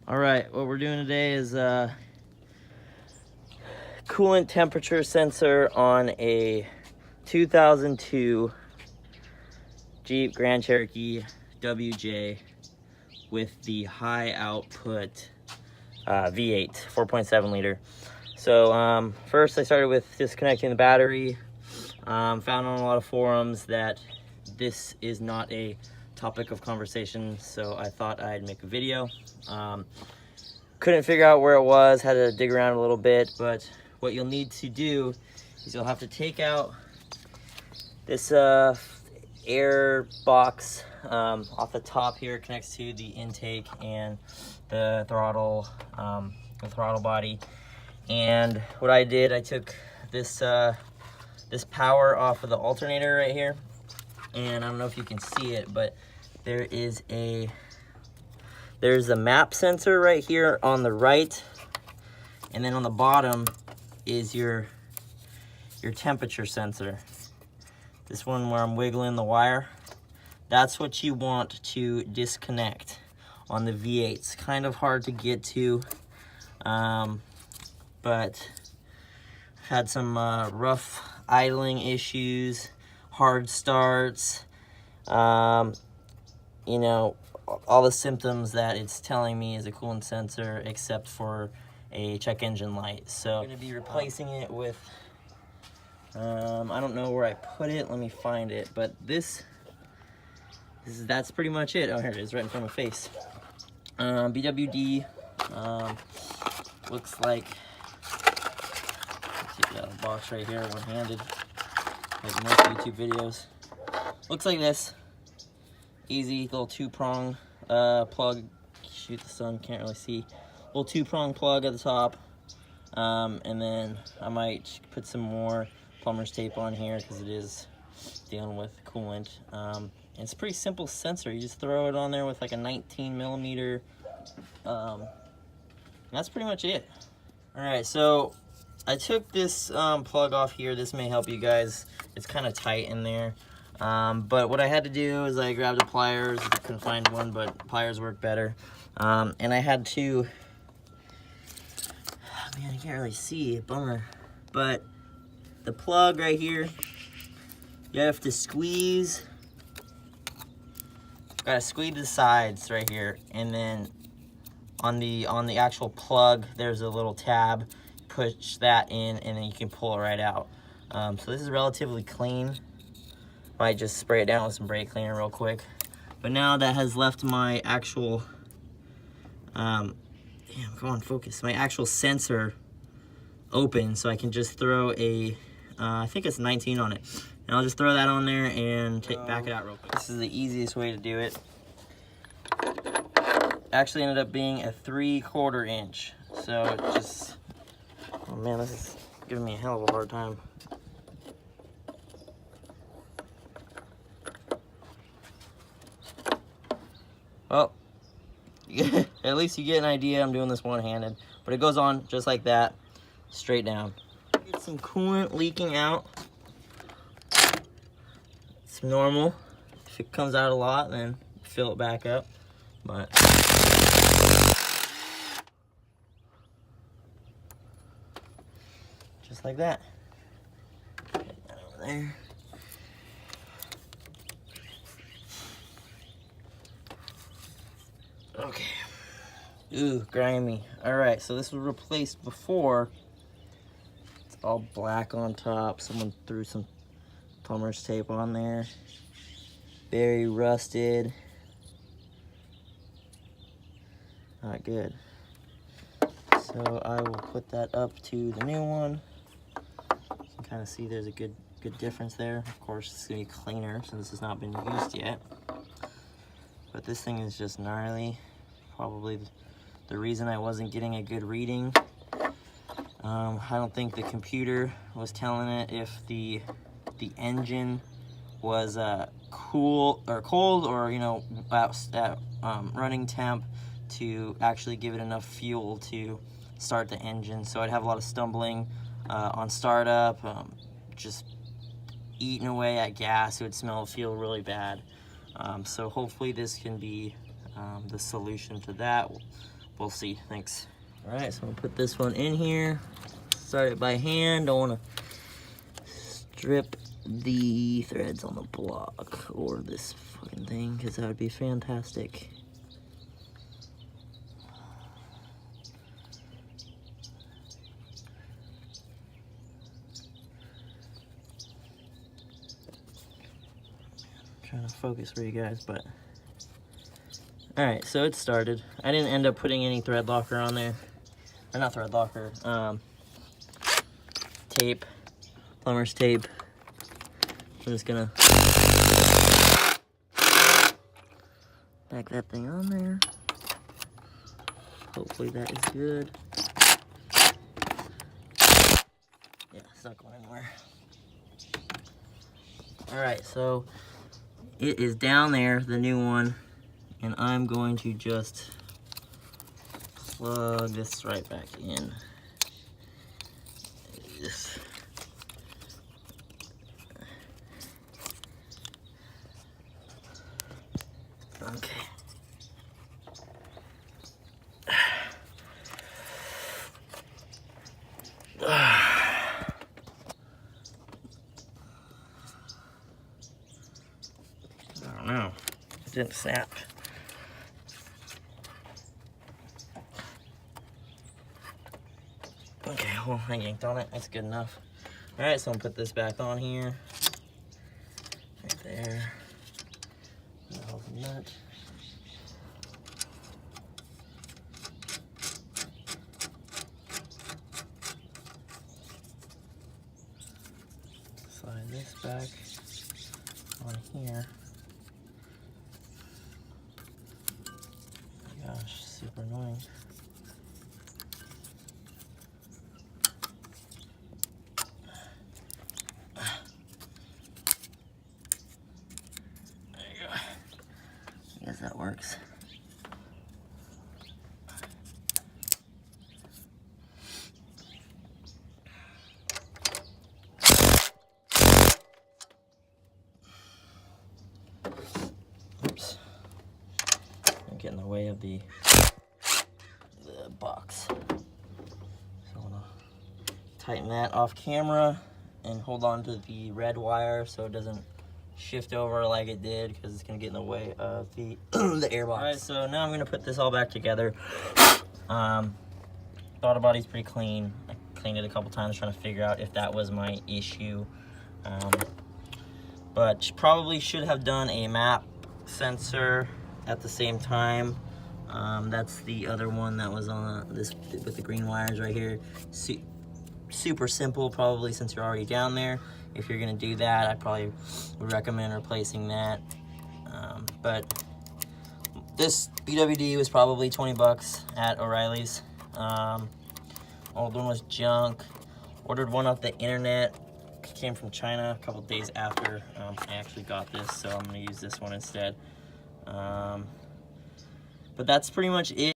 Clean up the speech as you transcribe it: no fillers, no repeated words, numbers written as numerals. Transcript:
All right, what we're doing today is coolant temperature sensor on a 2002 Jeep Grand Cherokee Wj with the high output V8 4.7 liter. So first I started with disconnecting the battery. Found on a lot of forums that this is not a topic of conversation, so I thought I'd make a video. Couldn't figure out where it was, had to dig around a little bit, but what you'll need to do is you'll have to take out this air box off the top here. It connects to the intake and the throttle body. And what I did, I took this this power off of the alternator right here, and I don't know if you can see it, but there's a map sensor right here on the right, and then on the bottom is your temperature sensor. This one where I'm wiggling the wire, that's what you want to disconnect on the V8. It's kind of hard to get to, but I've had some rough idling issues, hard starts, you know, all the symptoms that it's telling me is a coolant sensor, except for a check engine light. So I'm going to be replacing it with, I don't know where I put it. Let me find it. But that's pretty much it. Oh, here it is, right in front of my face. BWD, looks like, let's take it out of the box right here, one-handed, like most YouTube videos. Looks like this. Easy little two-prong plug. Shoot, the sun can't really see. Little two-prong plug at the top, and then I might put some more plumber's tape on here because it is dealing with coolant. It's a pretty simple sensor. You just throw it on there with like a 19 millimeter. That's pretty much it. All right, so I took this plug off here. This may help you guys. It's kind of tight in there. But what I had to do is I grabbed the pliers. I couldn't find one, but pliers work better. And I had to, man, I can't really see, bummer. But the plug right here, you have to squeeze. Gotta squeeze the sides right here, and then on the actual plug, there's a little tab. Push that in, and then you can pull it right out. So this is relatively clean. Might just spray it down with some brake cleaner real quick. But now that has left my actual, damn, come on, focus. My actual sensor open, so I can just throw a, I think it's 19 on it. And I'll just throw that on there and back it out real quick. This is the easiest way to do it. Actually ended up being a 3/4 inch. So it just, oh man, this is giving me a hell of a hard time. Well, at least you get an idea. I'm doing this one-handed, but it goes on just like that, straight down. Get some coolant leaking out. It's normal. If it comes out a lot, then fill it back up. But just like that. Get that over there. Okay. Ooh, grimy. Alright, so this was replaced before. It's all black on top. Someone threw some plumber's tape on there. Very rusted. Not good. So I will put that up to the new one. You can kind of see there's a good difference there. Of course, it's going to be cleaner since this has not been used yet. But this thing is just gnarly. Probably the reason I wasn't getting a good reading. I don't think the computer was telling it if the engine was cool or cold, or you know, at running temp to actually give it enough fuel to start the engine. So I'd have a lot of stumbling on startup, just eating away at gas. It would smell, feel really bad. So hopefully this can be the solution to that. we'll see. Thanks. All right, so I'm gonna put this one in here. Start it by hand. Don't wanna strip the threads on the block or this fucking thing, because that would be fantastic. I'm trying to focus for you guys, but all right, so it started. I didn't end up putting any thread locker on there, or not thread locker, tape, plumber's tape. I'm just gonna back that thing on there. Hopefully that is good. Yeah, it's not going anywhere. All right, so it is down there, the new one, and I'm going to just plug this right back in. Just okay. I don't know. It didn't snap. Okay, well, I yanked on it. That's good enough. All right, so I'm gonna put this back on here. Right there. That was a nut. Slide this back on here. Gosh, super annoying. There you go. I guess that works. Oops. I'm getting in the way of the box. So I'm gonna tighten that off camera and hold on to the red wire so it doesn't shift over like it did, because it's gonna get in the way of the the air box. All right, so now I'm gonna put this all back together. Throttle body's pretty clean. I cleaned it a couple times trying to figure out if that was my issue. But probably should have done a map sensor at the same time. That's the other one that was on this with the green wires right here. Super simple, probably, since you're already down there. If you're gonna do that, I probably would recommend replacing that. But this BWD was probably 20 bucks at O'Reilly's. Old one was junk. Ordered one off the internet. Came from China a couple days after I actually got this, so I'm gonna use this one instead. But that's pretty much it.